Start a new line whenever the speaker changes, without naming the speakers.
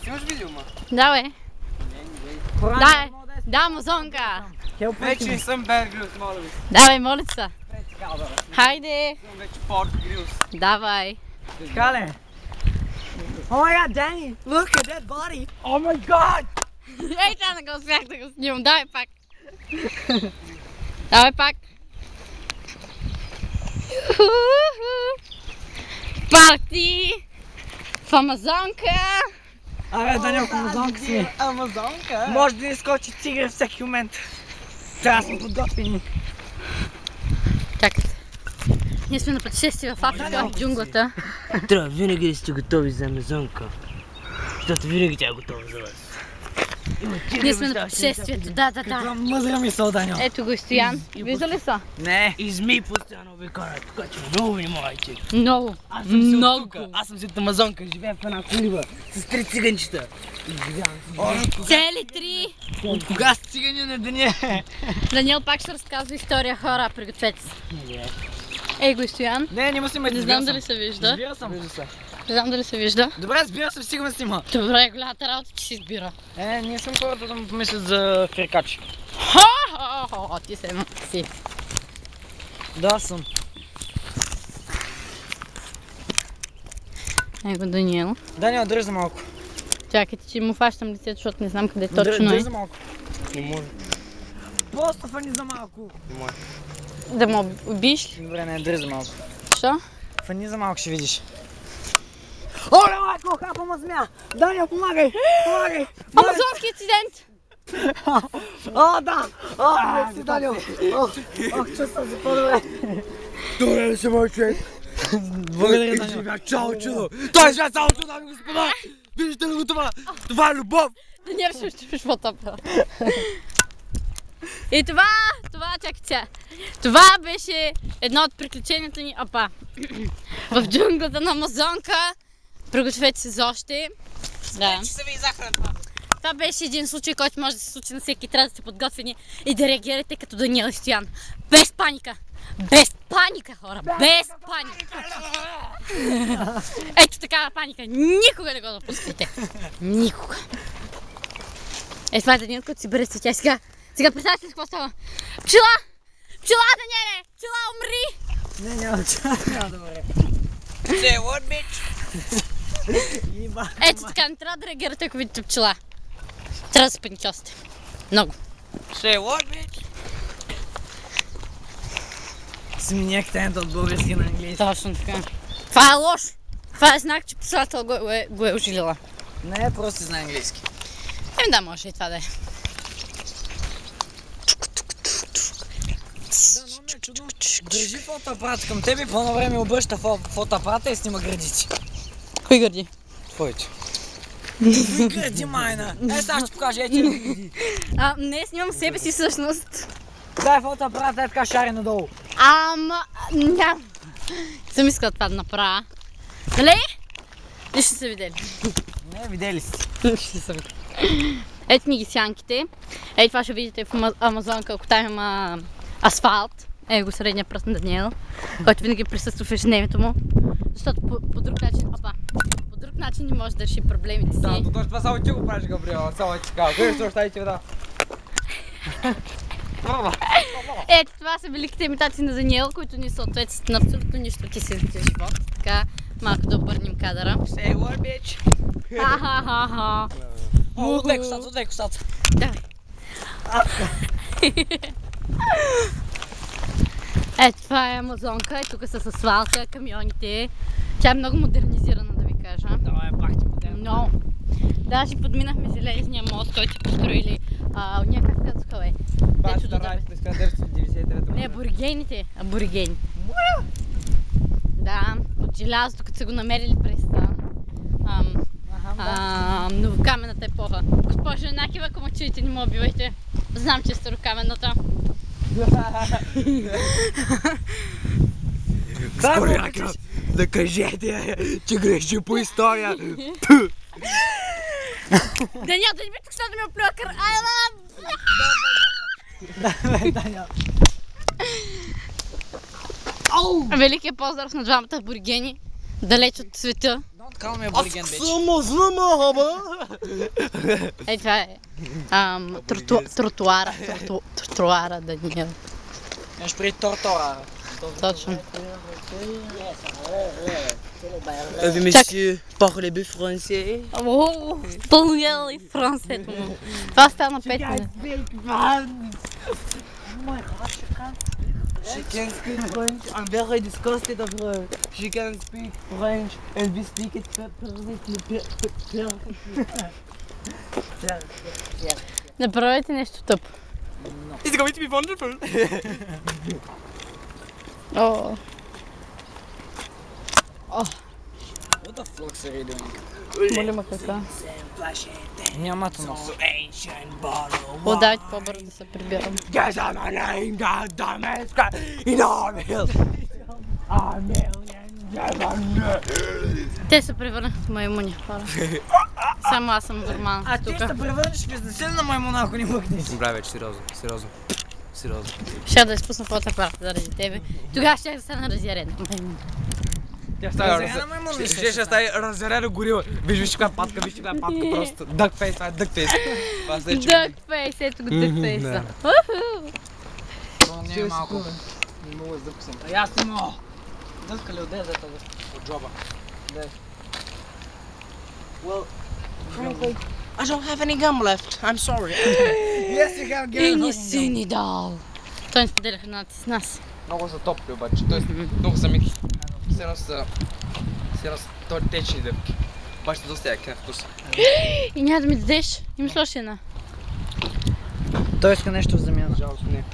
Снимаш видео, ма?
Да, бе. Да, Амазонка.
Вече не съм Беар Грилс, моля ви.
Давай, моля се. Хайде.
Съм вече Порт Грилс.
Давай.
Така ли? Oh my god, Danny! Look at that body! Oh my god!
Ей, тя не го успях да го снимам. Давай пак. Давай пак. Парти в Амазонка.
Абе, Даня, в Амазонка си.
Амазонка?
Може да ни скочи тигър всеки момент. Трябва да сме подготвени.
Чакайте. Ние сме на пътешествие в Африка, в джунглата.
Трябва винаги да сте готови за Амазонка. Защото винаги тя е готова за вас.
Ние сме на пътешествието, да.
Каква мъдра мисъл, Даня.
Ето го и Стоян. Вижда ли са?
Не.
И змии постоянно ви карат, така че много внимавайте.
Много.
Аз съм си от тука. Аз съм си от Амазонка, живея в една колиба с 3 циганчета.
Цели 3.
От кога сте цигани на деня?
Даниел пак ще разказва история, хора, пригответе се. Ей го и Стоян.
Не му снимайте.
Не знам дали се вижда.
Разбира съм.
Не знам дали се вижда.
Добре, разбира се, сигурно снима.
Добре, голямата работа, че си избира.
Не съм хората да му помислят за фрикачи.
Хо-хо-хо, ти си.
Да, съм.
Его Даниел.
Даниел, дръж за малко.
Чакайте, че му фащам лицето, защото не знам къде точно
Дръж
е.
за малко.
Не може.
Просто фани за малко.
Не може.
Да му убиш ли?
Добре, не, дръж за малко.
Що?
Фани за малко ще видиш. Оле, майко, хапа ма змия! Даниел, помагай! Помагай!
Амазонски инцидент!
О, да! О, си, Даниел! Ох, чувствам се по-добре.
Добре ли си, мой човек?
Благодаря, Даниел.
Живя цяло чудо! Той живя цяло чудо, дами и господа! Виждате ли го това? Това е любов!
Даниел ще чуваш по-топа. И това, чакайте сега. Това беше едно от приключенията ни, в джунглата на Амазонка. Пригответе се за още. Да.
Вече се ви захран това.
Това беше един случай, който може да се случи на всеки. Трябва да сте подготвени и да реагирате като Даниел и Стоян. Без паника! Без паника, хора! Без паника! Ето такава паника. Никога не го допускайте. Никога. Това е Даниел, който си бере цветя. Сега представете ли какво става? Пчела! Пчела, Даниеле! Пчела, умри!
Няма да бъде.
Say what, bitch?
Ето така, не трябва да реагирате, ако видите пчела. Трябва да се паникосите. Много.
Say what, bitch?
Смени акцента от български на английски.
Точно така. Това е лошо. Това е знак, че писател го е ожилила.
Не, просто знае английски.
Да, може и това да е.
Държи фотоапарат към тебе и по едно време обръща фотоапарата и снима гърдици.
Кой гърди?
Твоите. Какви гърди, майна? Сега ще покажа, ето гърди.
Не, снимам себе си всъщност.
Дай фотоапарата е така шари надолу.
Ням. Съм искала това да направя. Нали? И ще са видели.
Не, видели си.
Ще са видели. Ето ми ги сянките. Ето това ще видите в Амазонка, ако там има асфалт. Ето го средния пръст на Даниел, който винаги присъства в ежедневието му. Защото по друг начин не може да реши проблемите си.
Да, точно това само ти го правиш, Габриела. Само ти така. Къде ще оставите вода?
Ето това са великите имитации на Даниел, които ни съответстват на абсолютно нищо от истинския живот. Така, малко да обърнем кадъра.
Say what, bitch?
Ха-ха-ха-ха.
Отдай косата.
Давай. Ето това е Амазонка и тук са с асфалта, камионите. Тя е много модернизирана, да ви кажа.
Това е бахти модерна.
Но, даже подминахме железния мост, който построили уния, как казаха, бе?
Бащата Райс през 1993
Не, аборигените. Да, от желязото, като са го намерили през новокамената епоха. Госпожо Накива, ако ме чуете, не ме убивайте. Знам, че е старокаменната.
Госпожо Накива, да кажете, че греши по история.
Даниел, да не би тук сега да ми оплюва
Даниел.
Великият поздрав на двамата аборигени, далеч от света.
Калме абориген вече.
Ей, това е тротуара, Даниел.
Нещо преди тортора.
Точно.
Ви месье, parlez français?
О, Даниел и франсето му. Това стана 5 минути.
She can speak French. I'm very disgusted of her. She can speak French and we speak it perfectly.
Направете нещо тъпо.
It's going to be wonderful.
О,
What the fuck are you doing?
моля ма кака.
Няма това.
О, дайте по-бързо да се прибирам. Те се превърнаха в маймуни, хора. Само аз съм нормална
А
тук.
ти ще се превърнеш в изнасилена маймуна, ако не мъкнеш.
Добре, вече сериозно. Сериозно.
Ще да изпусна фотоапарата заради тебе. Тогава ще да стана разярена маймун.
Тя става
Разярена маймун ли
ще стане разярена горила. Виж каква патка, просто. Дъкфейс, това е дъкфейс.
Дъкфейс, ето го дъкфейса.
Не е малко. Не мога да сдъпсам. А аз не мога. Дъска ли отде за това? От джоба.
Well, frankly, I don't have any gum left. I'm sorry.
Yes, you have
И не си ни дал. Той не споделя храната с нас.
Много са топли обаче, т.е. много са меки. Все едно са течни дъвки. Обаче доста яки на вкус.
И няма да ми дадеш. Имаш още една.
Той иска нещо в замяна.
Жалко не.